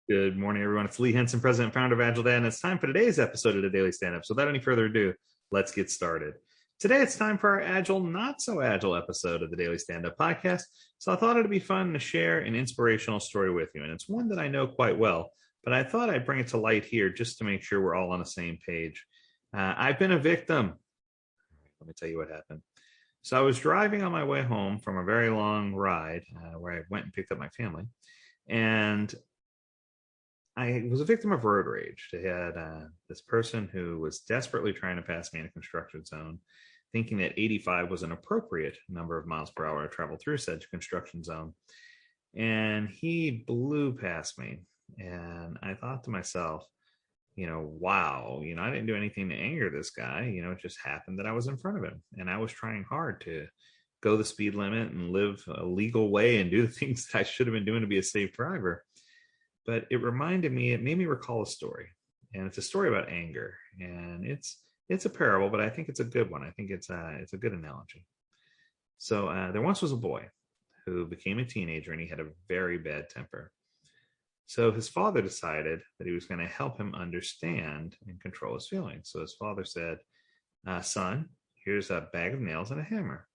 Good morning, everyone. It's Lee Henson, President and founder of Agile Dad, and it's time for today's episode of the Daily Stand Up. So, without any further ado, let's get started. Today, it's time for our Agile, Not So Agile episode of the Daily Stand Up podcast. So, I thought it'd be fun to share an inspirational story with you, and it's one that I know quite well, but I thought I'd bring it to light here just to make sure we're all on the same page. I've been a victim. Let me tell you what happened. So, I was driving on my way home from a very long ride where I went and picked up my family, and I was a victim of road rage. They had this person who was desperately trying to pass me in a construction zone, thinking that 85 was an appropriate number of miles per hour to travel through said construction zone. And he blew past me. And I thought to myself, wow, I didn't do anything to anger this guy. It just happened that I was in front of him. And I was trying hard to go the speed limit and live a legal way and do the things that I should have been doing to be a safe driver. But it made me recall a story, and it's a story about anger, and it's a parable, but I think it's a good one. I think it's a good analogy. So there once was a boy who became a teenager, and he had a very bad temper. So his father decided that he was going to help him understand and control his feelings. So his father said, son, here's a bag of nails and a hammer.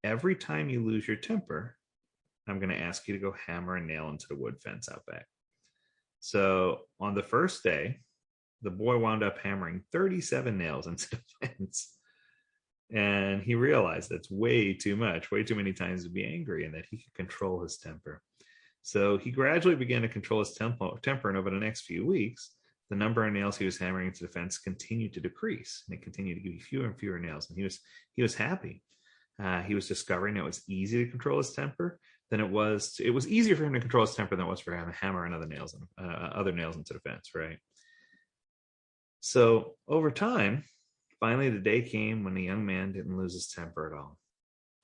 Every time you lose your temper, I'm going to ask you to go hammer a nail into the wood fence out back. So on the first day, the boy wound up hammering 37 nails into the fence. And he realized that's way too much, way too many times to be angry, and that he could control his temper. So he gradually began to control his temper, and over the next few weeks, the number of nails he was hammering into the fence continued to decrease, and it continued to give you fewer and fewer nails. And he was happy. He was discovering it was easy to control his temper than it was easier for him to control his temper than it was for him to hammer other nails into the fence, right? So over time, finally the day came when the young man didn't lose his temper at all.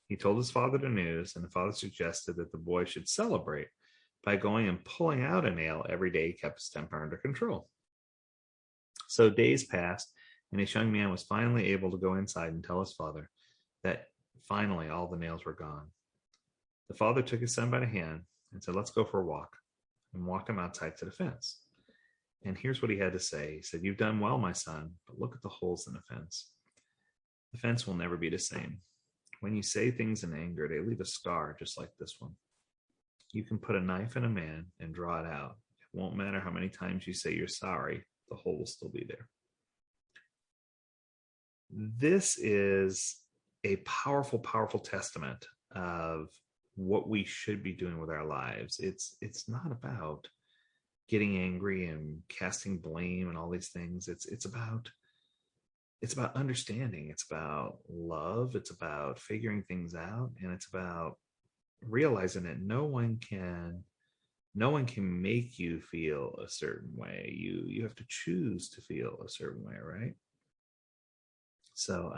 He told his father the news, and the father suggested that the boy should celebrate by going and pulling out a nail every day he kept his temper under control. So days passed, and this young man was finally able to go inside and tell his father that finally all the nails were gone. The father took his son by the hand and said, let's go for a walk, and walked him outside to the fence. And here's what he had to say. He said, you've done well, my son, but look at the holes in the fence. The fence will never be the same. When you say things in anger, they leave a scar just like this one. You can put a knife in a man and draw it out. It won't matter how many times you say you're sorry, the hole will still be there. This is a powerful, powerful testament of what we should be doing with our lives. It's not about getting angry and casting blame and all these things. It's about understanding. It's about love. It's about figuring things out, and it's about realizing that no one can make you feel a certain way. You have to choose to feel a certain way, right? So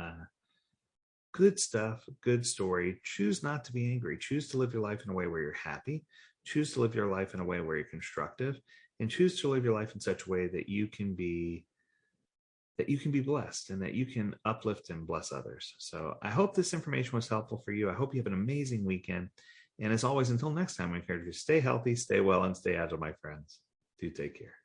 good stuff, good story. Choose not to be angry. Choose to live your life in a way where you're happy. Choose to live your life in a way where you're constructive, and choose to live your life in such a way that you can be blessed and that you can uplift and bless others. So I hope this information was helpful for you. I hope you have an amazing weekend. And as always, until next time, I encourage you to stay healthy, stay well, and stay agile, my friends. Do take care.